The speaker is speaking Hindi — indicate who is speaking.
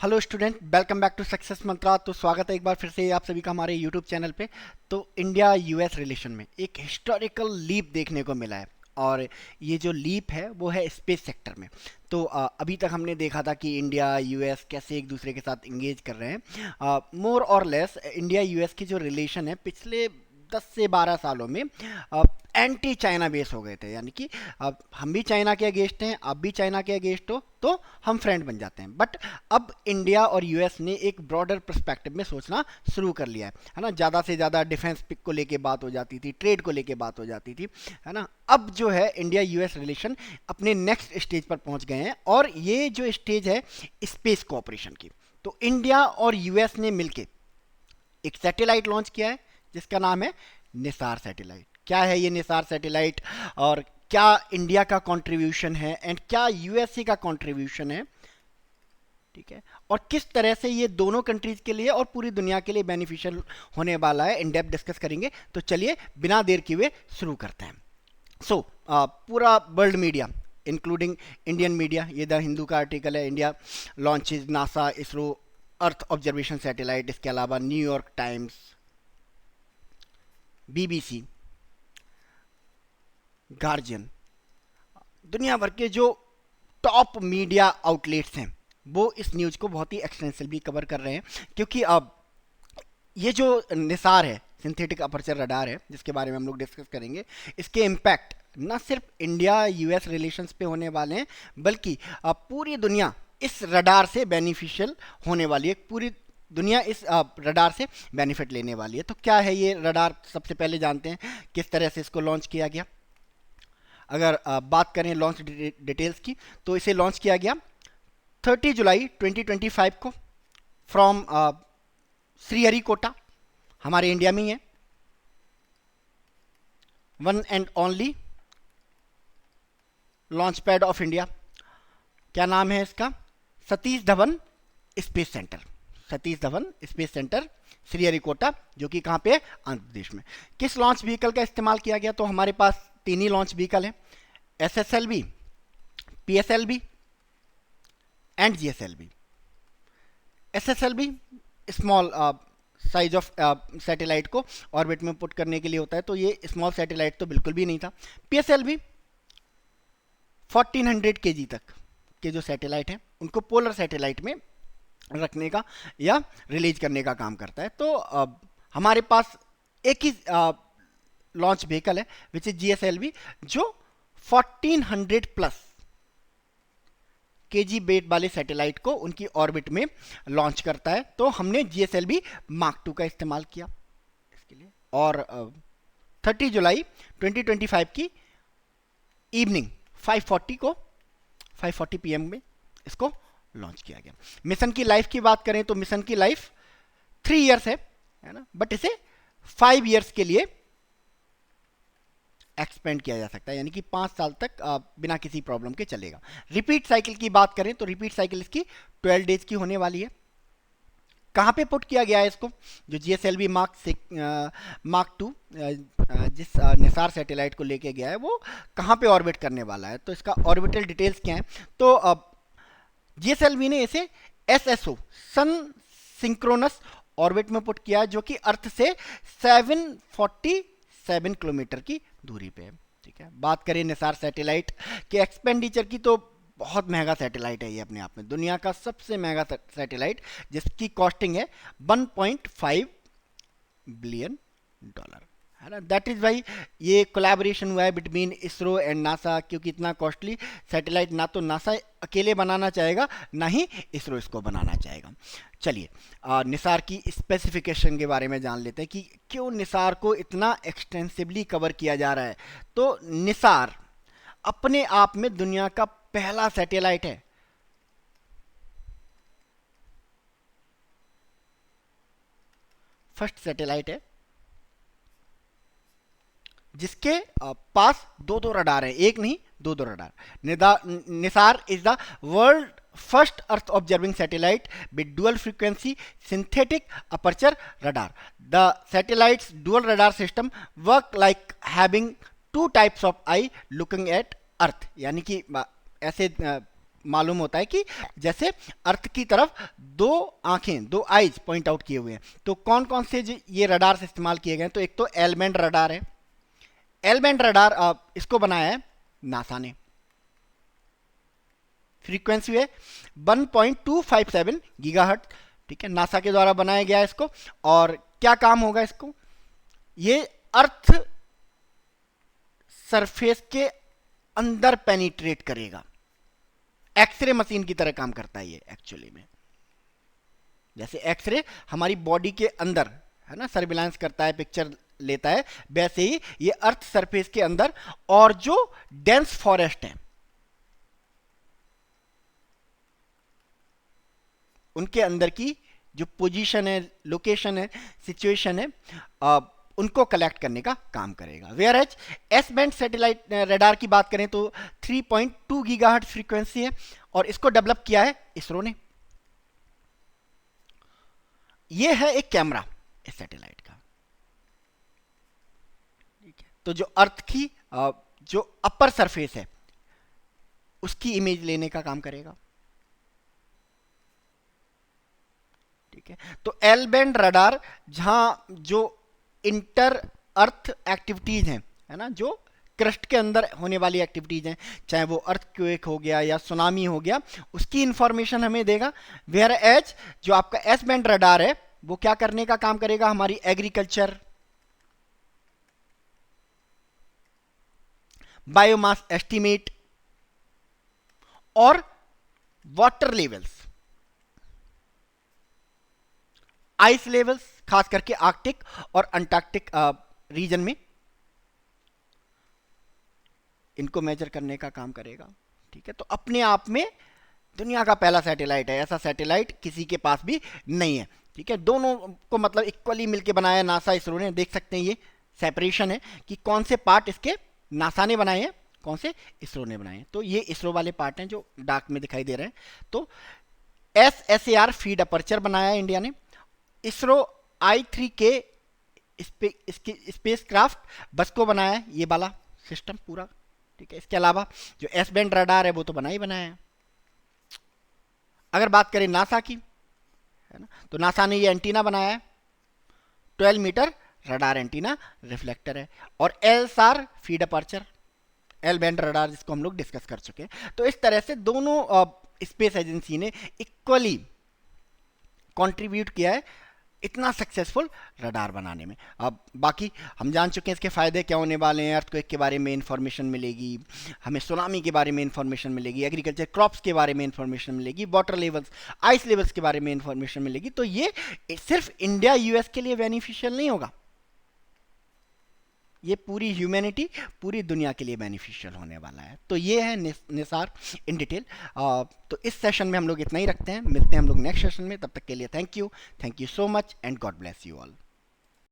Speaker 1: Hello student, welcome back to success Mantra. तो स्वागत है एक बार फिर से आप सभी का हमारे यूट्यूब चैनल पे। तो इंडिया यूएस रिलेशन में एक हिस्टोरिकल लीप देखने को मिला है, और ये जो लीप है वो है स्पेस सेक्टर में। तो अभी तक हमने देखा था कि इंडिया यूएस कैसे एक दूसरे के साथ इंगेज कर रहे हैं। मोर और लेस इंडिया यूएस की जो रिलेशन है पिछले 10 से 12 सालों में एंटी चाइना बेस हो गए थे। यानी कि अब हम भी चाइना के अगेंस्ट हैं, आप भी चाइना के अगेंस्ट हो, तो हम फ्रेंड बन जाते हैं। बट अब इंडिया और यूएस ने एक ब्रॉडर पर्सपेक्टिव में सोचना शुरू कर लिया है ना। ज़्यादा से ज़्यादा डिफेंस पिक को लेके बात हो जाती थी, ट्रेड को लेके बात हो जाती थी, है ना। अब जो है इंडिया यूएस रिलेशन अपने नेक्स्ट स्टेज पर पहुंच गए हैं, और ये जो स्टेज है स्पेस कोऑपरेशन की। तो इंडिया और यूएस ने मिलके एक सैटेलाइट लॉन्च किया है जिसका नाम है निसार सैटेलाइट। क्या है ये निसार सैटेलाइट, और क्या इंडिया का कंट्रीब्यूशन है एंड क्या यूएसए का कंट्रीब्यूशन है, ठीक है, और किस तरह से ये दोनों कंट्रीज के लिए और पूरी दुनिया के लिए बेनिफिशियल होने वाला है, इन डेप्थ डिस्कस करेंगे। तो चलिए बिना देर किए शुरू करते हैं। सो पूरा world media including Indian media, ये द हिंदू का आर्टिकल है, India launches NASA ISRO earth observation satellite. इसके अलावा न्यूयॉर्क टाइम्स, बीबीसी, गार्जियन, दुनिया भर के जो टॉप मीडिया आउटलेट्स हैं वो इस न्यूज़ को बहुत ही एक्सटेंसिवली कवर कर रहे हैं। क्योंकि अब ये जो निसार है, सिंथेटिक अपर्चर रडार है, जिसके बारे में हम लोग डिस्कस करेंगे, इसके इम्पैक्ट ना सिर्फ इंडिया यूएस रिलेशंस पे होने वाले हैं, बल्कि पूरी दुनिया इस रडार से बेनिफिशियल होने वाली है। पूरी दुनिया इस रडार से बेनिफिट लेने वाली है। तो क्या है ये रडार, सबसे पहले जानते हैं किस तरह से इसको लॉन्च किया गया। अगर बात करें लॉन्च डिटेल्स की, तो इसे लॉन्च किया गया 30 जुलाई 2025 को फ्रॉम श्रीहरिकोटा, हमारे इंडिया में ही है। One and only launch pad of India. क्या नाम है इसका? Satish Dhawan space centre. Satish Dhawan space centre Sriharikota, जो कि कहाँ पे है? आंध्र प्रदेश में। किस लॉन्च व्हीकल का इस्तेमाल किया गया? तो हमारे पास 3 ही लॉन्च व्हीकल है, SSLV, PSLV and GSLV। SSLV small size of satellite को ऑर्बिट में पुट करने के लिए होता है, तो ये स्मॉल सैटेलाइट तो बिल्कुल भी नहीं था। PSLV 1400 kg तक के जो सैटेलाइट हैं उनको पोलर सैटेलाइट में रखने का या रिलीज करने का काम करता है। तो हमारे पास एक ही लॉन्च व्हीकल है विच इज GSLV, जो 1400 प्लस केजी वेट वाले सैटेलाइट को उनकी ऑर्बिट में लॉन्च करता है। तो हमने GSLV Mark 2 का इस्तेमाल किया इसके लिए, और 30 जुलाई 2025 की इवनिंग 5:40 PM में इसको लॉन्च किया गया। मिशन की लाइफ की बात करें तो मिशन की लाइफ 3 इयर्स है ना, बट इसे 5 इयर्स के लिए एक्सपेंड किया जा सकता है, यानी कि 5 साल तक बिना किसी प्रॉब्लम के चलेगा। रिपीट साइकिल की बात करें तो रिपीट साइकिल इसकी 12 डेज की होने वाली है। कहाँ पे पुट किया गया है इसको? जो GSLV Mark 2 जिस निसार सैटेलाइट को लेके गया है, वो कहाँ पे ऑर्बिट करने वाला है, तो इसका ऑर्बिटल डिटेल्स क्या है? तो GSLV ने इसे SSO सन सिंक्रोनस ऑर्बिट में पुट किया है, जो कि अर्थ से 747 किलोमीटर की दूरी पे है। ठीक है, बात करें निसार सैटेलाइट के एक्सपेंडिचर की, तो बहुत महंगा सैटेलाइट है ये अपने आप में, दुनिया का सबसे महंगा सैटेलाइट, जिसकी कॉस्टिंग है $1.5 बिलियन, है ना। दैट इज वाई ये कोलैबोरेशन हुआ है बिटवीन इसरो एंड नासा, क्योंकि इतना कॉस्टली सैटेलाइट ना तो नासा अकेले बनाना चाहेगा, ना ही इसरो इसको बनाना चाहेगा। चलिए निसार की स्पेसिफिकेशन के बारे में जान लेते हैं कि क्यों निसार को इतना एक्सटेंसिवली कवर किया जा रहा है। तो निसार अपने आप में दुनिया का पहला सैटेलाइट है फर्स्ट सैटेलाइट है जिसके पास दो रडार हैं, एक नहीं दो radar. NISAR is the world first earth observing satellite with dual frequency synthetic aperture radar. The satellites dual radar system work like having 2 types of eye looking at earth, यानी कि ऐसे मालूम होता है कि जैसे अर्थ की तरफ दो आंखें, दो आइज पॉइंट आउट किए हुए हैं। तो कौन कौन से ये रडार से इस्तेमाल किए गए हैं? तो एक तो एल बैंड रडार है। एल बैंड रडार इसको बनाया है नासा ने। फ्रीक्वेंसी है 1.257 गीगाहर्ट्ज, ठीक है, नासा के द्वारा बनाया गया है इसको। और क्या काम होगा इसको? ये अर्थ सरफेस के अंदर पेनिट्रेट करेगा, एक्सरे मशीन की तरह काम करता है ये एक्चुअली में। जैसे एक्सरे हमारी बॉडी के अंदर है ना सर्विलांस करता है, पिक्चर लेता है, वैसे ही ये अर्थ सरफेस के अंदर और जो डेंस फॉरेस्ट है उनके अंदर की जो पोजीशन है, लोकेशन है, सिचुएशन है, उनको कलेक्ट करने का काम करेगा। Whereas S band satellite radar की बात करें तो 3.2 गीगाहर्ट्ज फ्रीक्वेंसी है और इसको डेवलप किया है इसरो ने। ये है एक कैमरा इस सैटेलाइट का, ठीक है। तो जो अर्थ की जो अपर सरफेस है उसकी इमेज लेने का काम करेगा, ठीक है। तो एल बैंड रडार जहां जो इंटर अर्थ एक्टिविटीज हैं, है ना, जो क्रस्ट के अंदर होने वाली एक्टिविटीज हैं, चाहे वो अर्थक्वेक हो गया या सुनामी हो गया, उसकी इंफॉर्मेशन हमें देगा। वेयर एज जो आपका एस बैंड रडार है वो क्या करने का काम करेगा? हमारी एग्रीकल्चर, बायोमास एस्टिमेट और वाटर लेवल्स, आइस लेवल्स, खास करके आर्कटिक और अंटार्कटिक रीजन में इनको मेजर करने का काम करेगा, ठीक है। तो अपने आप में दुनिया का पहला सैटेलाइट है, ऐसा सैटेलाइट किसी के पास भी नहीं है, ठीक है। दोनों को मतलब इक्वली मिलके बनाया नासा इसरो ने। देख सकते हैं ये सेपरेशन है कि कौन से पार्ट इसके नासा ने बनाए हैं, कौन से इसरो ने बनाए हैं। तो ये इसरो वाले पार्ट हैं जो डार्क में दिखाई दे रहे हैं। तो SSAR फीड अपर्चर बनाया है इंडिया ने। इसरो I3 के इसके स्पेस क्राफ्ट बस को बनाया है, ये वाला सिस्टम पूरा, ठीक है। इसके अलावा जो एस बैंड रडार है वो तो बना ही बनाया है। अगर बात करें नासा की, है ना, तो नासा ने ये एंटीना बनाया है, 12 मीटर रडार एंटीना, रिफ्लेक्टर है। और LSAR feed aperture, L band radar जिसको हम लोग डिस्कस कर चुके हैं। तो इस तरह से दोनों स्पेस एजेंसी ने इक्वली कंट्रीब्यूट किया है इतना सक्सेसफुल रडार बनाने में। अब बाकी हम जान चुके हैं इसके फ़ायदे क्या होने वाले हैं। अर्थक्वेक के बारे में इंफॉर्मेशन मिलेगी, हमें सुनामी के बारे में इंफॉर्मेशन मिलेगी, एग्रीकल्चर क्रॉप्स के बारे में इंफॉर्मेशन मिलेगी, वाटर लेवल्स, आइस लेवल्स के बारे में इंफॉर्मेशन मिलेगी। तो ये सिर्फ इंडिया US के लिए बेनिफिशियल नहीं होगा, ये पूरी ह्यूमैनिटी, पूरी दुनिया के लिए बेनिफिशियल होने वाला है। तो ये है निसार इन डिटेल। तो इस सेशन में हम लोग इतना ही रखते हैं, मिलते हैं हम लोग नेक्स्ट सेशन में। तब तक के लिए thank you so much and God bless you all.